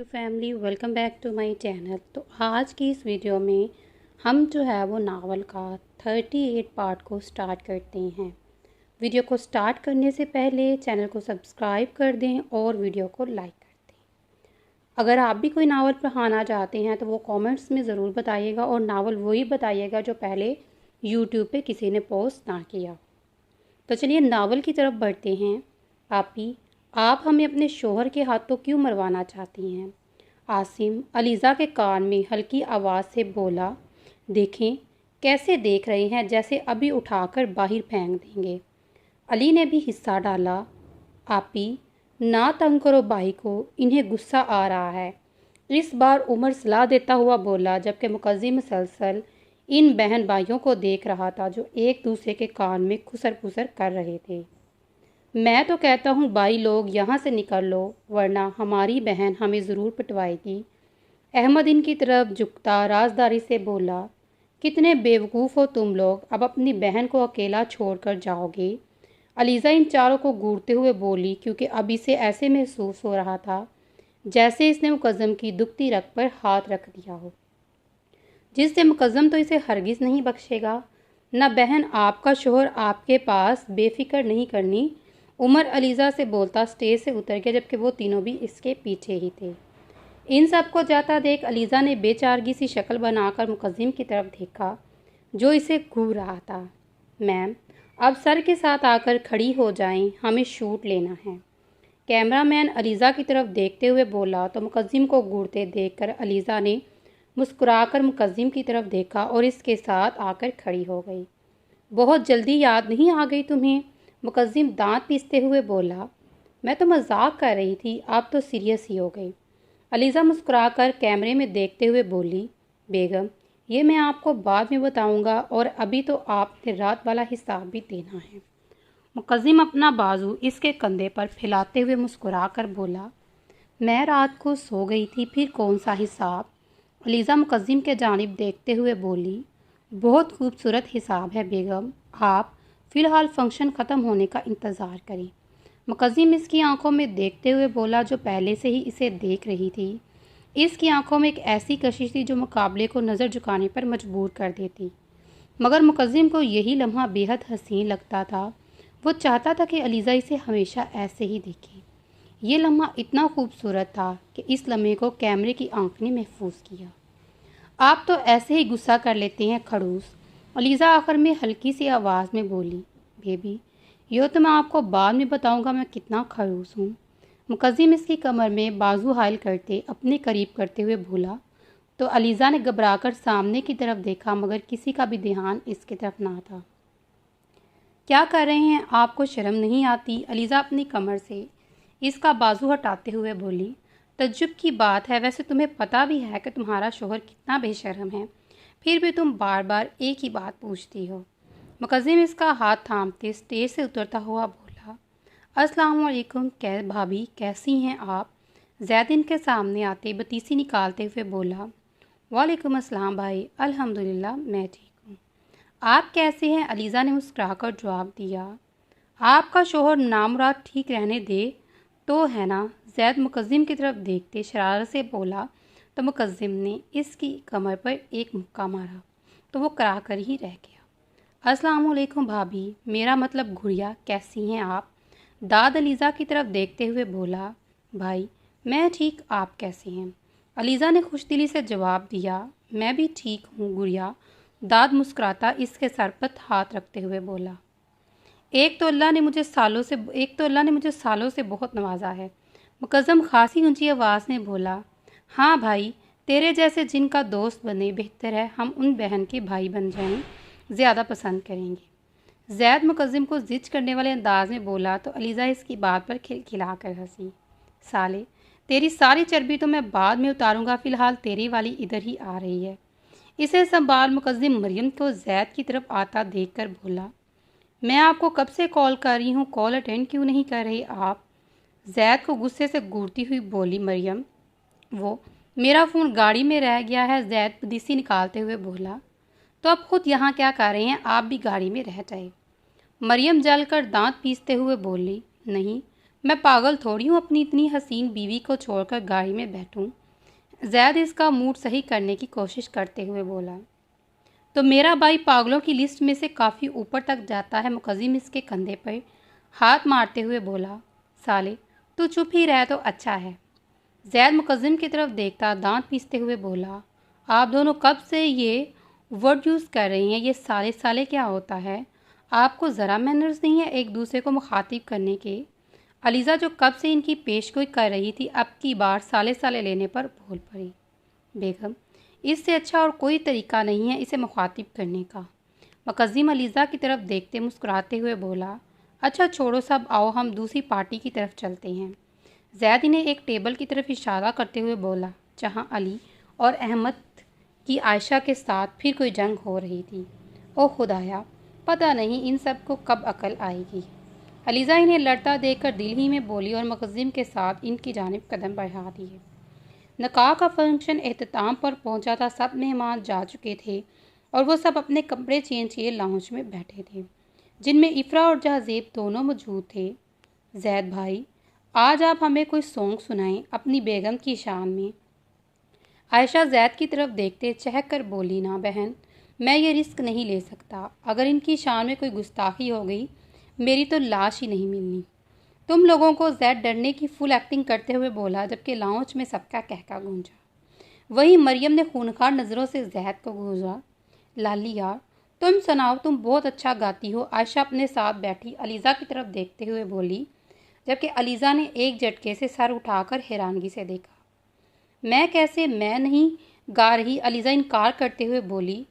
Family welcome back to my channel. तो आज की इस वीडियो में हम जो है वो नावल का 38 पार्ट को स्टार्ट करते हैं। वीडियो को स्टार्ट करने से पहले चैनल को सब्सक्राइब कर दें और वीडियो को लाइक कर दें। अगर आप भी कोई नावल पढ़ाना चाहते हैं तो वो कमेंट्स में ज़रूर बताइएगा और नावल वही बताइएगा जो पहले यूट्यूब पे किसी ने पोस्ट ना किया। तो चलिए नावल की तरफ बढ़ते हैं। आप हमें अपने शोहर के हाथों क्यों मरवाना चाहती हैं? आसिम अलीज़ा के कान में हल्की आवाज़ से बोला, देखें कैसे देख रहे हैं, जैसे अभी उठाकर बाहर फेंक देंगे। अली ने भी हिस्सा डाला, आपी ना तंग करो भाई को, इन्हें गुस्सा आ रहा है। इस बार उमर सलाह देता हुआ बोला, जबकि मुकद्दम मुसलसल इन बहन भाइयों को देख रहा था जो एक दूसरे के कान में खुसर पुसर कर रहे थे। मैं तो कहता हूँ भाई लोग यहाँ से निकल लो, वरना हमारी बहन हमें ज़रूर पिटवाएगी। अहमद इनकी तरफ झुकता राजदारी से बोला, कितने बेवकूफ़ हो तुम लोग, अब अपनी बहन को अकेला छोड़कर जाओगे? अलीज़ा इन चारों को घूरते हुए बोली, क्योंकि अब इसे ऐसे महसूस हो रहा था जैसे इसने मुकद्दम की दुखती रग पर हाथ रख दिया हो, जिससे मुकद्दम तो इसे हरगिज़ नहीं बख्शेगा। न बहन आपका शोहर आपके पास बेफिक्र नहीं करनी। उमर अलीज़ा से बोलता स्टेज से उतर गया, जबकि वो तीनों भी इसके पीछे ही थे। इन सबको जाता देख अलीज़ा ने बेचारगी सी शक्ल बनाकर मुकद्दम की तरफ देखा जो इसे घूर रहा था। मैम अब सर के साथ आकर खड़ी हो जाएं, हमें शूट लेना है। कैमरामैन अलीज़ा की तरफ देखते हुए बोला तो मुकद्दम को घूरते देखकर अलीज़ा ने मुस्कुराकर मुकद्दम की तरफ देखा और इसके साथ आकर खड़ी हो गई। बहुत जल्दी याद नहीं आ गई तुम्हें? मुकद्दम दांत पीसते हुए बोला, मैं तो मजाक कर रही थी, आप तो सीरियस ही हो गई। अलीज़ा मुस्कुराकर कैमरे में देखते हुए बोली, बेगम ये मैं आपको बाद में बताऊंगा और अभी तो आपने रात वाला हिसाब भी देना है। मुकद्दम अपना बाजू इसके कंधे पर फैलाते हुए मुस्कुराकर बोला, मैं रात को सो गई थी, फिर कौन सा हिसाब? अलीज़ा मुकद्दम के जानिब देखते हुए बोली, बहुत खूबसूरत हिसाब है बेगम, आप फ़िलहाल फंक्शन ख़त्म होने का इंतज़ार करें। मुकद्दम इसकी आंखों में देखते हुए बोला, जो पहले से ही इसे देख रही थी। इसकी आंखों में एक ऐसी कशिश थी जो मुकाबले को नज़र झुकाने पर मजबूर कर देती, मगर मुकद्दम को यही लम्हा बेहद हसीन लगता था। वो चाहता था कि अलीज़ा इसे हमेशा ऐसे ही देखे। ये लम्हा इतना खूबसूरत था कि इस लम्हे को कैमरे की आंख ने महफूज किया। आप तो ऐसे ही गुस्सा कर लेते हैं खड़ूस, अलीज़ा आखिर में हल्की सी आवाज़ में बोली, बेबी यो तो मैं आपको बाद में बताऊंगा मैं कितना खड़ूस हूँ। मुकद्दम इसकी कमर में बाजू हायल करते अपने करीब करते हुए बोला तो अलीज़ा ने घबराकर सामने की तरफ देखा, मगर किसी का भी ध्यान इसकी तरफ ना था। क्या कर रहे हैं, आपको शर्म नहीं आती? अलीज़ा अपनी कमर से इसका बाजू हटाते हुए बोली, तज्जुब की बात है, वैसे तुम्हें पता भी है कि तुम्हारा शोहर कितना बेशर्म है, फिर भी तुम बार बार एक ही बात पूछती हो। मुकद्दम इसका हाथ थामते स्टेज से उतरता हुआ बोला, अस्सलाम वालेकुम भाभी, कैसी हैं आप? जैद इनके सामने आते बतीसी निकालते हुए बोला, वालेकुम अस्सलाम भाई, अल्हम्दुलिल्लाह मैं ठीक हूँ, आप कैसे हैं? अलीज़ा ने मुस्कुराकर जवाब दिया, आपका शोहर नामुराद ठीक रहने दे तो है ना? जैद मुकद्दम की तरफ देखते शरारत से बोला तो मुकद्दम ने इसकी कमर पर एक मुक्का मारा तो वो करा कर ही रह गया। अस्सलाम वालेकुम भाभी, मेरा मतलब गुड़िया, कैसी हैं आप? दाद अलीज़ा की तरफ देखते हुए बोला, भाई मैं ठीक, आप कैसे हैं? अलीज़ा ने खुशदिली से जवाब दिया, मैं भी ठीक हूँ गुड़िया। दाद मुस्कुराता इसके सर पर हाथ रखते हुए बोला, एक तो अल्लाह ने मुझे सालों से बहुत नवाजा है। मुकद्दम खासी ऊंची आवाज़ में बोला, हाँ भाई, तेरे जैसे जिनका दोस्त बने बेहतर है हम उन बहन के भाई बन जाएं, ज़्यादा पसंद करेंगे। जैद मुकद्दम को जिच करने वाले अंदाज में बोला तो अलीज़ा इसकी बात पर खिलखिलाकर हंसी, साले तेरी सारी चर्बी तो मैं बाद में उतारूंगा, फ़िलहाल तेरी वाली इधर ही आ रही है। इसे संभाल मुकद्दम मरियम को जैद की तरफ आता देखकर बोला, मैं आपको कब से कॉल कर रही हूँ, कॉल अटेंड क्यों नहीं कर रही आप? जैद को गुस्से से घूरती हुई बोली मरियम, वो मेरा फ़ोन गाड़ी में रह गया है। जैद बदीसी निकालते हुए बोला, तो अब खुद यहाँ क्या कर रहे हैं, आप भी गाड़ी में रह जाए। मरियम जलकर दांत पीसते हुए बोली, नहीं मैं पागल थोड़ी हूँ अपनी इतनी हसीन बीवी को छोड़कर गाड़ी में बैठूँ। जैद इसका मूड सही करने की कोशिश करते हुए बोला। तो मेरा भाई पागलों की लिस्ट में से काफ़ी ऊपर तक जाता है। मुकद्दिम इसके कंधे पर हाथ मारते हुए बोला। साले, तू चुप ही रह तो अच्छा है। जैद मुकद्दिम की तरफ देखता दांत पीसते हुए बोला। आप दोनों कब से ये वर्ड यूज़ कर रही हैं? ये साले साले क्या होता है? आपको ज़रा मैनर्स नहीं है एक दूसरे को मुखातिब करने के? अलीज़ा जो कब से इनकी पेशगोई कर रही थी, अब की बार साले साले लेने पर बोल पड़ी। बेगम, इससे अच्छा और कोई तरीका नहीं है इसे मुखातिब करने का। मुकद्दिम अलीज़ा की तरफ देखते मुस्कुराते हुए बोला। अच्छा छोड़ो सब, आओ हम दूसरी पार्टी की तरफ चलते हैं। जैद ने एक टेबल की तरफ इशारा करते हुए बोला, जहां अली और अहमद की आयशा के साथ फिर कोई जंग हो रही थी। ओह खुदाया, पता नहीं इन सब को कब अकल आएगी। अलीज़ा इन्हें लड़ता देखकर दिल ही में बोली और मुकद्दिम के साथ इनकी जानिब कदम बढ़ा दिए। निकाह का फंक्शन एहतमाम पर पहुंचा था। सब मेहमान जा चुके थे और वो सब अपने कपड़े चेंज किए लाउंज में बैठे थे, जिनमें इफ़रा और जहाज़ेब दोनों मौजूद थे। जैद भाई, आज आप हमें कोई सॉन्ग सुनाएं अपनी बेगम की शान में। आयशा जैद की तरफ देखते चहक कर बोली। ना बहन, मैं ये रिस्क नहीं ले सकता। अगर इनकी शान में कोई गुस्ताखी हो गई, मेरी तो लाश ही नहीं मिलनी। तुम लोगों को जैद डरने की फुल एक्टिंग करते हुए बोला, जबकि लाउंज में सबका कहका गूंजा। वहीं मरियम ने खूनखार नज़रों से जैद को घूरा। लाली यार, तुम सुनाओ, तुम बहुत अच्छा गाती हो। आयशा अपने साथ बैठी अलीज़ा की तरफ देखते हुए बोली, जबकि अलीज़ा ने एक झटके से सर उठाकर हैरानगी से देखा। मैं कैसे? मैं नहीं गा रही, अलीज़ा इनकार करते हुए बोली।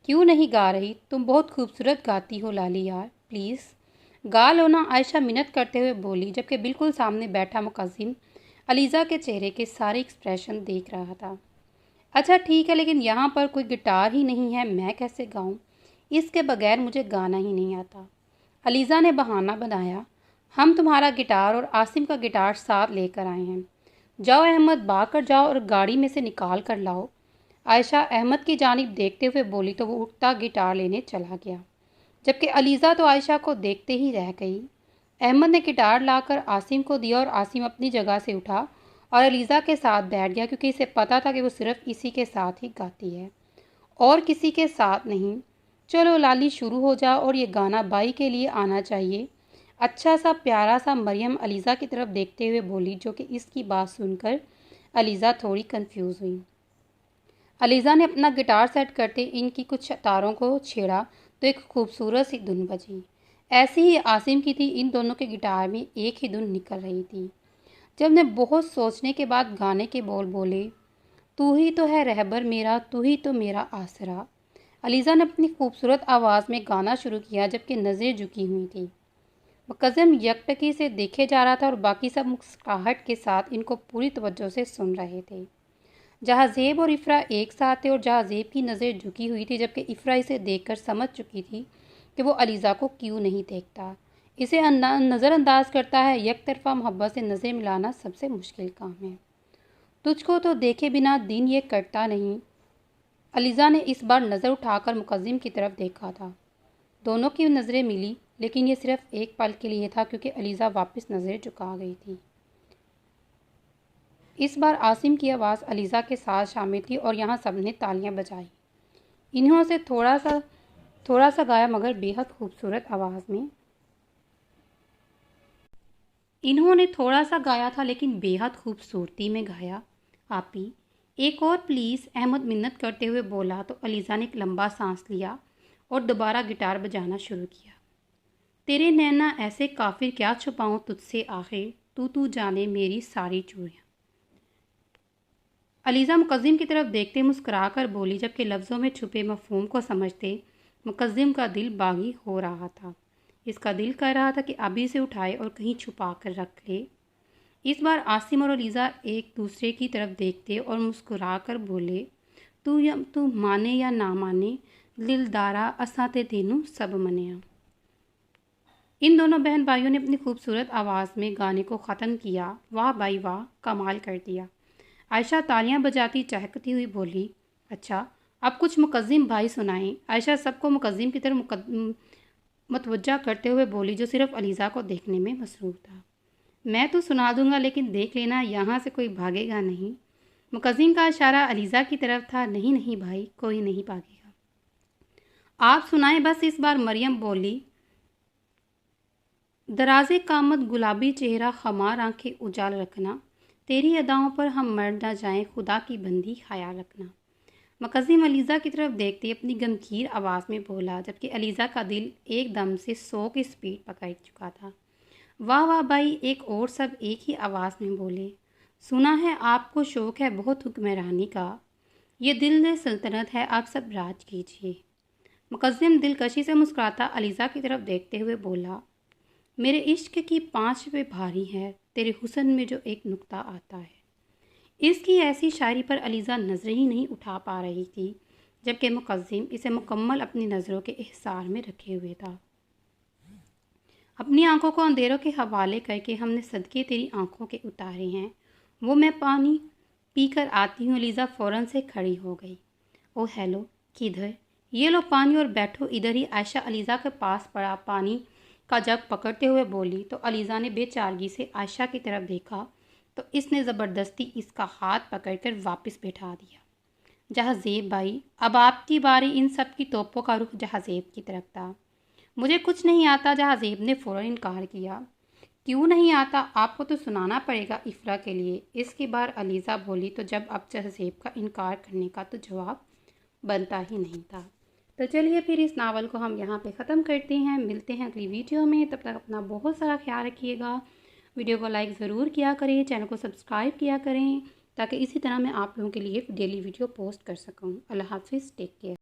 क्यों नहीं गा रही? तुम बहुत खूबसूरत गाती हो लाली यार, प्लीज़ गा लो ना, आयशा मिन्नत करते हुए बोली, जबकि बिल्कुल सामने बैठा मुकद्दिम अलीज़ा के चेहरे के सारे एक्सप्रेशन देख रहा था। अच्छा ठीक है, लेकिन यहाँ पर कोई गिटार ही नहीं है, मैं कैसे गाऊँ? इसके बगैर मुझे गाना ही नहीं आता। अलीज़ा ने बहाना बनाया। हम तुम्हारा गिटार और आसिम का गिटार साथ लेकर आए हैं। जाओ अहमद, बाहर कर जाओ और गाड़ी में से निकाल कर लाओ। आयशा अहमद की जानिब देखते हुए बोली तो वो उठता गिटार लेने चला गया, जबकि अलीज़ा तो आयशा को देखते ही रह गई। अहमद ने गिटार लाकर आसिम को दिया और आसिम अपनी जगह से उठा और अलीज़ा के साथ बैठ गया, क्योंकि इसे पता था कि वो सिर्फ इसी के साथ ही गाती है और किसी के साथ नहीं। चलो लाली, शुरू हो जाओ और ये गाना बाई के लिए आना चाहिए। अच्छा सा प्यारा सा। मरियम अलीज़ा की तरफ देखते हुए बोली, जो कि इसकी बात सुनकर अलीज़ा थोड़ी कंफ्यूज हुई। अलीज़ा ने अपना गिटार सेट करते इनकी कुछ तारों को छेड़ा तो एक खूबसूरत सी धुन बजी। ऐसी ही आसिम की थी। इन दोनों के गिटार में एक ही धुन निकल रही थी। जब ने बहुत सोचने के बाद गाने के बोल बोले, तू ही तो है रहबर मेरा, तू ही तो मेरा आसरा। अलीज़ा ने अपनी खूबसूरत आवाज़ में गाना शुरू किया, जबकि नज़रें झुकी हुई थी। मुकद्दिम यकटकी से देखे जा रहा था और बाकी सब मुस्कुराहट के साथ इनको पूरी तवज्जो से सुन रहे थे। जहाज़ेब और इफ़रा एक साथ थे और जहाज़ेब की नज़र झुकी हुई थी, जबकि इफ़रा इसे देखकर समझ चुकी थी कि वो अलीज़ा को क्यों नहीं देखता। इसे नज़रअंदाज करता है। एक तरफा मोहब्बत से नज़र मिलाना सबसे मुश्किल काम है। तुझको तो देखे बिना दिन ये कटता नहीं। अलीज़ा ने इस बार नज़र उठाकर मुकद्दिम की तरफ देखा था। दोनों की नज़रें मिली, लेकिन ये सिर्फ एक पल के लिए था, क्योंकि अलीज़ा वापस नज़रें झुका गई थी। इस बार आसिम की आवाज़ अलीज़ा के साथ शामिल थी और यहाँ सबने तालियां बजाई। इन्हों से थोड़ा सा गाया, मगर बेहद खूबसूरत आवाज़ में। इन्होंने थोड़ा सा गाया था, लेकिन बेहद खूबसूरती में गाया। आपी, एक और प्लीज़, अहमद मिन्नत करते हुए बोला तो अलीज़ा ने एक लंबा सांस लिया और दोबारा गिटार बजाना शुरू किया। तेरे नैना ऐसे काफिर, क्या छुपाऊं तुझसे आखिर, तू जाने मेरी सारी चूड़ियाँ। अलीज़ा मुकद्दिम की तरफ देखते मुस्कुरा कर बोली, जबकि लफ्ज़ों में छुपे मफ़हूम को समझते मुकद्दिम का दिल बागी हो रहा था। इसका दिल कह रहा था कि अभी से उठाए और कहीं छुपा कर रख ले। इस बार आसिम और अलीज़ा एक दूसरे की तरफ देखते और मुस्कुरा कर बोले, तू माने या ना माने, दिलदारा असां ते तेनू सब मनिया। इन दोनों बहन भाइयों ने अपनी खूबसूरत आवाज़ में गाने को ख़त्म किया। वाह भाई वाह, कमाल कर दिया। आयशा तालियां बजाती चहकती हुई बोली, अच्छा अब कुछ मुकद्दिम भाई सुनाएं। आयशा सबको मुकद्दिम की तरफ मतवज्जा करते हुए बोली, जो सिर्फ अलीज़ा को देखने में मसरूफ़ था। मैं तो सुना दूंगा, लेकिन देख लेना यहाँ से कोई भागेगा नहीं। मुकद्दिम का इशारा अलीज़ा की तरफ था। नहीं नहीं भाई, कोई नहीं भागेगा, आप सुनाएं बस। इस बार मरियम बोली। दराज़े कामत, गुलाबी चेहरा, खमार आंखें, उजाल रखना। तेरी अदाओं पर हम मर ना जाएं, खुदा की बंदी ख्याल रखना। मुकद्दिम अलीज़ा की तरफ देखते अपनी गमगीन आवाज़ में बोला, जबकि अलीज़ा का दिल एकदम से 100 की स्पीड पकड़ चुका था। वाह वाह भाई, एक और सब एक ही आवाज़ में बोले। सुना है आपको शौक़ है बहुत हुक्मरानी का, ये दिल सल्तनत है, आप सब राज कीजिए। मुकद्दिम दिलकशी से मुस्कुराता अलीज़ा की तरफ देखते हुए बोला, मेरे इश्क की 5 पे भारी है, तेरे हुस्न में जो एक नुक्ता आता है। इसकी ऐसी शायरी पर अलीज़ा नज़रें ही नहीं उठा पा रही थी, जबकि मुकद्दिम इसे मुकम्मल अपनी नज़रों के इहसार में रखे हुए था। अपनी आंखों को अंधेरों के हवाले करके हमने सदके तेरी आंखों के उतारे हैं, वो मैं पानी पी कर आती हूँ। अलीज़ा फ़ौरन से खड़ी हो गई। ओ हेलो, किधर? ये लो पानी और बैठो इधर ही। आयशा अलीज़ा के पास पड़ा पानी का जग पकड़ते हुए बोली तो अलीज़ा ने बेचारगी से आयशा की तरफ देखा तो इसने ज़बरदस्ती इसका हाथ पकड़कर वापस बैठा दिया। जहाज़ेब भाई, अब आपकी बारी। इन सब की तोपों का रुख जहाज़ेब की तरफ था। मुझे कुछ नहीं आता, जहाज़ेब ने फ़ौरन इनकार किया। क्यों नहीं आता? आपको तो सुनाना पड़ेगा इफ़रा के लिए। इसके बाद अलीज़ा बोली तो जब अब जहाज़ेब का इनकार करने का तो जवाब बनता ही नहीं था। तो चलिए फिर इस नावल को हम यहाँ पे ख़त्म करते हैं। मिलते हैं अगली वीडियो में, तब तक अपना बहुत सारा ख्याल रखिएगा। वीडियो को लाइक ज़रूर किया करें, चैनल को सब्सक्राइब किया करें, ताकि इसी तरह मैं आप लोगों के लिए डेली वीडियो पोस्ट कर सकूँ। अल्लाह हाफ़िज़, टेक केयर।